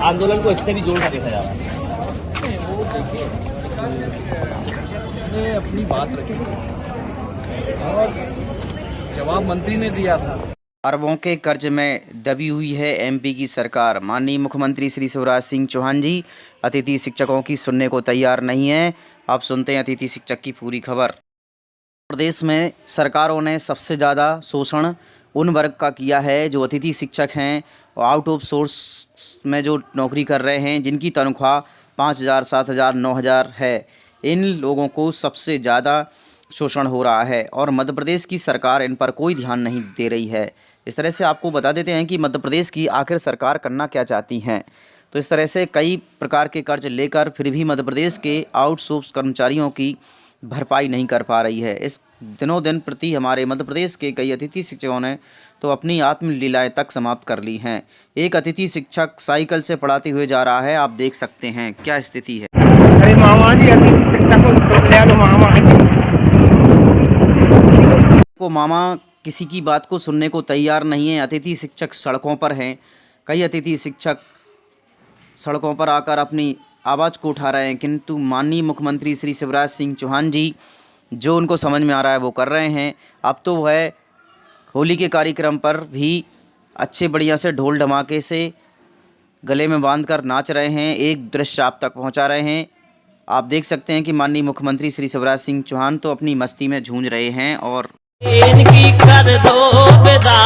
आंदोलन को इससे भी जोड़कर देखा जा रहा है। नहीं, वो देखिए उसने अपनी बात रखी और जवाब मंत्री ने दिया था। अरबों के कर्ज में दबी हुई है एमपी की सरकार। माननीय मुख्यमंत्री श्री शिवराज सिंह चौहान जी अतिथि शिक्षकों की सुनने को तैयार नहीं है। आप सुनते हैं अतिथि शिक्षक की पूरी खबर। प्रदेश में सरकारों ने सबसे ज़्यादा शोषण उन वर्ग का किया है जो अतिथि शिक्षक हैं और आउट ऑफ सोर्स में जो नौकरी कर रहे हैं, जिनकी तनख्वाह 5,000, 7,000, 9,000 है। इन लोगों को सबसे ज़्यादा शोषण हो रहा है और मध्य प्रदेश की सरकार इन पर कोई ध्यान नहीं दे रही है। इस तरह से आपको बता देते हैं कि मध्य प्रदेश की आखिर सरकार करना क्या चाहती हैं। तो इस तरह से कई प्रकार के कर्ज लेकर फिर भी मध्य प्रदेश के आउटसोर्स कर्मचारियों की भरपाई नहीं कर पा रही है। इस दिनों दिन प्रति हमारे मध्य प्रदेश के कई अतिथि शिक्षकों ने तो अपनी आत्मलीलाएं तक समाप्त कर ली हैं। एक अतिथि शिक्षक साइकिल से पढ़ाते हुए जा रहा है, आप देख सकते हैं क्या स्थिति है। अरे मामा जी, अतिथि शिक्षक को सुन ले लो मामा जी। को मामा किसी की बात को सुनने को तैयार नहीं है। अतिथि शिक्षक सड़कों पर हैं। कई अतिथि शिक्षक सड़कों पर आकर अपनी आवाज़ को उठा रहे हैं, किंतु माननीय मुख्यमंत्री श्री शिवराज सिंह चौहान जी जो उनको समझ में आ रहा है वो कर रहे हैं। अब तो वह होली के कार्यक्रम पर भी अच्छे बढ़िया से ढोल धमाके से गले में बांधकर नाच रहे हैं, एक दृश्य आप तक पहुंचा रहे हैं। आप देख सकते हैं कि माननीय मुख्यमंत्री श्री शिवराज सिंह चौहान तो अपनी मस्ती में झूम रहे हैं और इनकी कर दो विदा,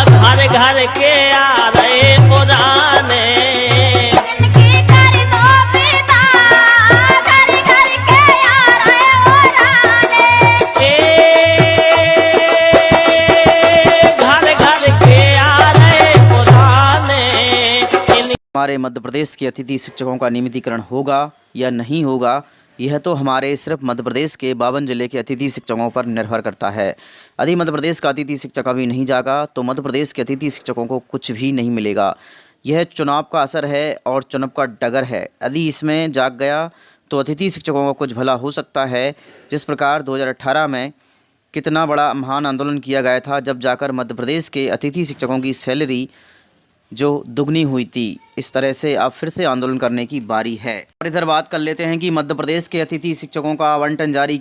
घर घर के आ रहे पुराने। इनकी कर दो विदा, घर घर के आ रहे पुराने। घर घर के आ रहे पुराने। हमारे मध्य प्रदेश के अतिथि शिक्षकों का नियमितीकरण होगा या नहीं होगा, यह तो हमारे सिर्फ मध्य प्रदेश के 52 जिले के अतिथि शिक्षकों पर निर्भर करता है। यदि मध्य प्रदेश का अतिथि शिक्षक अभी नहीं जागा तो मध्य प्रदेश के अतिथि शिक्षकों को कुछ भी नहीं मिलेगा। यह चुनाव का असर है और चुनाव का डगर है। यदि इसमें जाग गया तो अतिथि शिक्षकों का कुछ भला हो सकता है। जिस प्रकार 2018 में कितना बड़ा महान आंदोलन किया गया था, जब जाकर मध्य प्रदेश के अतिथि शिक्षकों की सैलरी जो दुगनी हुई थी। इस तरह से अब फिर से आंदोलन करने की बारी है। और इधर बात कर लेते हैं कि मध्य प्रदेश के अतिथि शिक्षकों का आवंटन जारी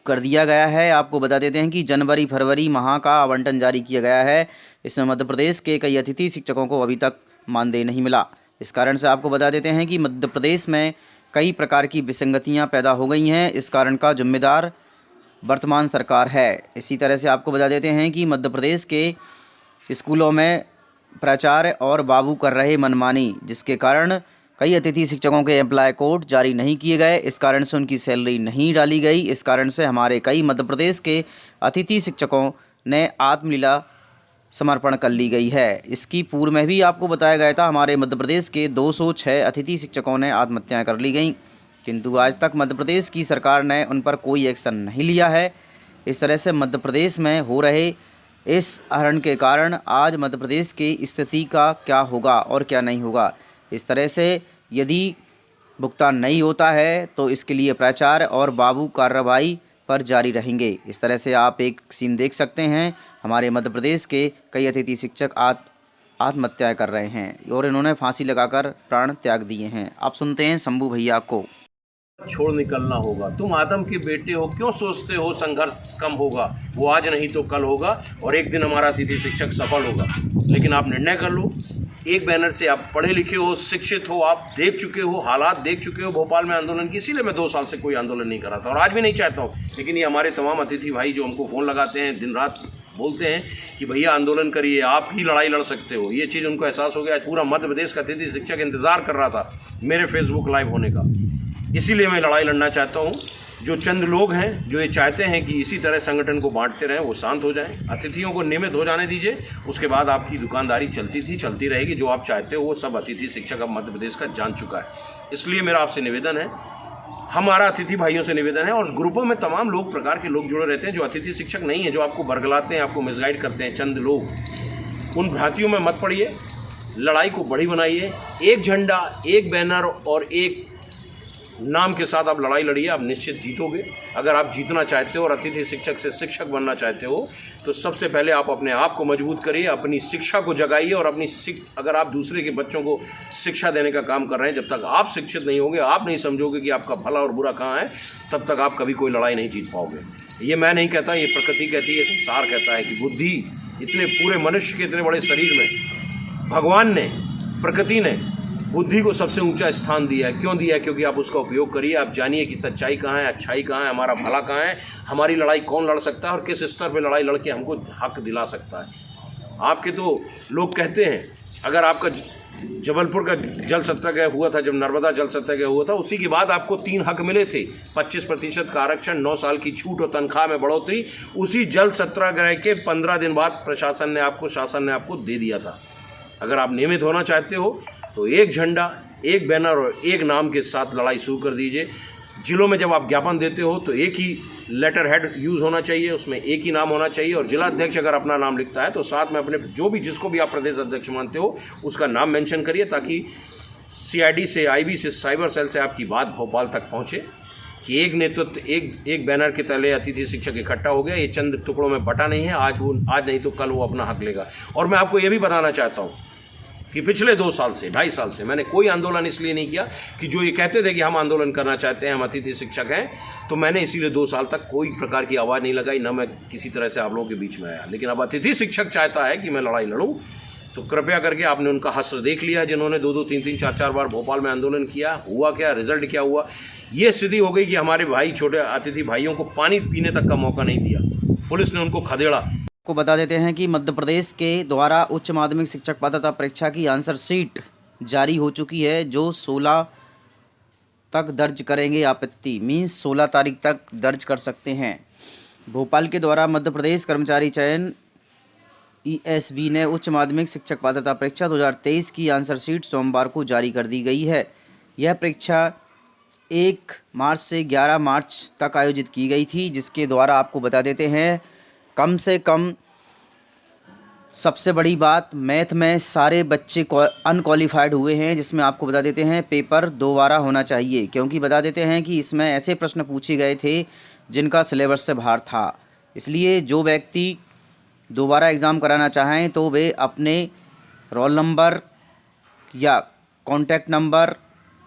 कर दिया गया है। आपको बता देते हैं कि जनवरी फरवरी माह का आवंटन जारी किया गया है। इसमें मध्य प्रदेश के कई अतिथि शिक्षकों को अभी तक मानदेय नहीं मिला। इस कारण से आपको बता देते हैं कि मध्य प्रदेश में कई प्रकार की विसंगतियाँ पैदा हो गई हैं। इस कारण का जिम्मेदार वर्तमान सरकार है। इसी तरह से आपको बता देते हैं कि मध्य प्रदेश के स्कूलों में प्राचार्य और बाबू कर रहे मनमानी, जिसके कारण कई अतिथि शिक्षकों के एम्प्लॉय कोड जारी नहीं किए गए। इस कारण से उनकी सैलरी नहीं डाली गई। इस कारण से हमारे कई मध्य प्रदेश के अतिथि शिक्षकों ने आत्मलीला समर्पण कर ली गई है। इसकी पूर्व में भी आपको बताया गया था, हमारे मध्य प्रदेश के 206 अतिथि शिक्षकों ने आत्महत्याएं कर ली गई, किंतु आज तक मध्य प्रदेश की सरकार ने उन पर कोई एक्शन नहीं लिया है। इस तरह से मध्य प्रदेश में हो रहे इस हरण के कारण आज मध्य प्रदेश की स्थिति का क्या होगा और क्या नहीं होगा। इस तरह से यदि भुगतान नहीं होता है तो इसके लिए प्राचार्य और बाबू कार्रवाई पर जारी रहेंगे। इस तरह से आप एक सीन देख सकते हैं, हमारे मध्य प्रदेश के कई अतिथि शिक्षक आत्महत्याएं कर रहे हैं और इन्होंने फांसी लगाकर प्राण त्याग दिए हैं। आप सुनते हैं शंभू भैया को। छोड़ निकलना होगा। तुम आदम के बेटे हो, क्यों सोचते हो संघर्ष कम होगा? वो आज नहीं तो कल होगा और एक दिन हमारा अतिथि शिक्षक सफल होगा। लेकिन आप निर्णय कर लो। एक बैनर से आप पढ़े लिखे हो, शिक्षित हो, आप देख चुके हो, हालात देख चुके हो भोपाल में आंदोलन की। इसीलिए मैं 2 साल से कोई आंदोलन नहीं कर रहा था और आज भी नहीं चाहता हूँ। लेकिन ये हमारे तमाम अतिथि भाई जो हमको फ़ोन लगाते हैं, दिन रात बोलते हैं कि भैया आंदोलन करिए, आप ही लड़ाई लड़ सकते हो, ये चीज़ उनको एहसास हो गया। पूरा मध्य प्रदेश का अतिथि शिक्षक इंतज़ार कर रहा था मेरे फेसबुक लाइव होने का। इसीलिए मैं लड़ाई लड़ना चाहता हूँ। जो चंद लोग हैं जो ये चाहते हैं कि इसी तरह संगठन को बांटते रहें, वो शांत हो जाएं। अतिथियों को नियमित हो जाने दीजिए, उसके बाद आपकी दुकानदारी चलती थी, चलती रहेगी। जो आप चाहते हो वो सब अतिथि शिक्षक अब मध्य प्रदेश का जान चुका है। इसलिए मेरा आपसे निवेदन है, हमारा अतिथि भाइयों से निवेदन है, और ग्रुपों में तमाम लोग प्रकार के लोग जुड़े रहते हैं जो अतिथि शिक्षक नहीं है, जो आपको बरगलाते हैं, आपको मिसगाइड करते हैं चंद लोग। उन भ्रांतियों में मत पड़िए, लड़ाई को बड़ी बनाइए। एक झंडा, एक बैनर और एक नाम के साथ आप लड़ाई लड़िए, आप निश्चित जीतोगे। अगर आप जीतना चाहते हो और अतिथि शिक्षक से शिक्षक बनना चाहते हो तो सबसे पहले आप अपने आप को मजबूत करिए, अपनी शिक्षा को जगाइए और अगर आप दूसरे के बच्चों को शिक्षा देने का काम कर रहे हैं, जब तक आप शिक्षित नहीं होंगे, आप नहीं समझोगे कि आपका भला और बुरा कहाँ है, तब तक आप कभी कोई लड़ाई नहीं जीत पाओगे। ये मैं नहीं कहता, ये प्रकृति कहती है, संसार कहता है कि बुद्धि, इतने पूरे मनुष्य के इतने बड़े शरीर में भगवान ने, प्रकृति ने बुद्धि को सबसे ऊंचा स्थान दिया है। क्यों दिया है? क्योंकि आप उसका उपयोग करिए, आप जानिए कि सच्चाई कहाँ है, अच्छाई कहाँ है, हमारा भला कहाँ है, हमारी लड़ाई कौन लड़ सकता है और किस स्तर पे लड़ाई लड़के हमको हक दिला सकता है। आपके तो लोग कहते हैं, अगर आपका जबलपुर का जल सत्याग्रह हुआ था, जब नर्मदा जल सत्याग्रह हुआ था, उसी के बाद आपको 3 हक मिले थे, 25% का आरक्षण, 9 साल की छूट और तनख्वाह में बढ़ोतरी। उसी जल सत्याग्रह के 15 दिन बाद शासन ने आपको दे दिया था। अगर आप नियमित होना चाहते हो तो एक झंडा, एक बैनर और एक नाम के साथ लड़ाई शुरू कर दीजिए। जिलों में जब आप ज्ञापन देते हो तो एक ही लेटर हेड यूज़ होना चाहिए, उसमें एक ही नाम होना चाहिए और जिला अध्यक्ष अगर अपना नाम लिखता है तो साथ में अपने जिसको भी आप प्रदेश अध्यक्ष मानते हो उसका नाम मेंशन करिए, ताकि CID से, IB से, साइबर सेल से आपकी बात भोपाल तक पहुँचे कि एक नेतृत्व, एक बैनर के तले अतिथि शिक्षक इकट्ठा हो गया। ये चंद टुकड़ों में बटा नहीं है, आज नहीं तो कल वो अपना हक लेगा। और मैं आपको ये भी बताना चाहता हूँ कि पिछले 2 साल से, 2.5 साल से मैंने कोई आंदोलन इसलिए नहीं किया कि जो ये कहते थे कि हम आंदोलन करना चाहते हैं, हम अतिथि शिक्षक हैं, तो मैंने इसीलिए 2 साल तक कोई प्रकार की आवाज़ नहीं लगाई, ना मैं किसी तरह से आप लोगों के बीच में आया। लेकिन अब अतिथि शिक्षक चाहता है कि मैं लड़ाई लड़ूं, तो कृपया करके आपने उनका हश्र देख लिया, जिन्होंने 2-2, 3-3, 4-4 बार भोपाल में आंदोलन किया। हुआ क्या, रिजल्ट क्या हुआ? ये स्थिति हो गई कि हमारे भाई, छोटे अतिथि भाइयों को पानी पीने तक का मौका नहीं दिया, पुलिस ने उनको खदेड़ा। को बता देते हैं कि मध्य प्रदेश के द्वारा उच्च माध्यमिक शिक्षक पात्रता परीक्षा की आंसर शीट जारी हो चुकी है, जो 16 तक दर्ज करेंगे आपत्ति, मीन्स 16 तारीख तक दर्ज कर सकते हैं। भोपाल के द्वारा मध्य प्रदेश कर्मचारी चयन ESB ने उच्च माध्यमिक शिक्षक पात्रता परीक्षा 2023 की आंसर शीट सोमवार को जारी कर दी गई है। यह परीक्षा 1 मार्च से 11 मार्च तक आयोजित की गई थी, जिसके द्वारा आपको बता देते हैं कम से कम सबसे बड़ी बात, मैथ में सारे बच्चे अनक्वालिफाइड हुए हैं, जिसमें आपको बता देते हैं पेपर दोबारा होना चाहिए, क्योंकि बता देते हैं कि इसमें ऐसे प्रश्न पूछे गए थे जिनका सिलेबस से बाहर था। इसलिए जो व्यक्ति दोबारा एग्ज़ाम कराना चाहें तो वे अपने रोल नंबर या कॉन्टैक्ट नंबर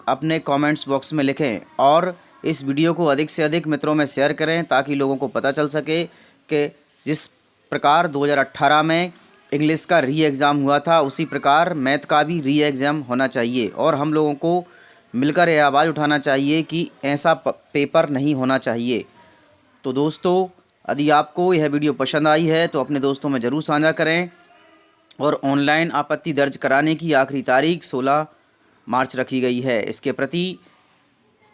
अपने कमेंट्स बॉक्स में लिखें और इस वीडियो को अधिक से अधिक मित्रों में शेयर करें, ताकि लोगों को पता चल सके कि जिस प्रकार 2018 में इंग्लिश का री एग्ज़ाम हुआ था, उसी प्रकार मैथ का भी री एग्ज़ाम होना चाहिए। और हम लोगों को मिलकर यह आवाज़ उठाना चाहिए कि ऐसा पेपर नहीं होना चाहिए। तो दोस्तों, यदि आपको यह वीडियो पसंद आई है तो अपने दोस्तों में ज़रूर साझा करें। और ऑनलाइन आपत्ति दर्ज कराने की आखिरी तारीख 16 मार्च रखी गई है। इसके प्रति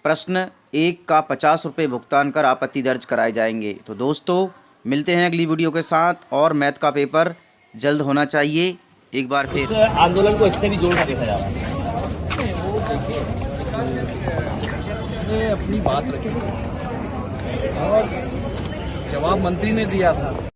प्रश्न 1 का 50 रुपये भुगतान कर आपत्ति दर्ज कराए जाएंगे। तो दोस्तों, मिलते हैं अगली वीडियो के साथ, और मैथ का पेपर जल्द होना चाहिए। एक बार फिर आंदोलन को इससे भी जोड़ कर देखा जा रहा है। ने अपनी बात रखी और जवाब मंत्री ने दिया था।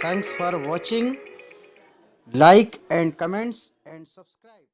Thanks for watching. Like and comments and subscribe.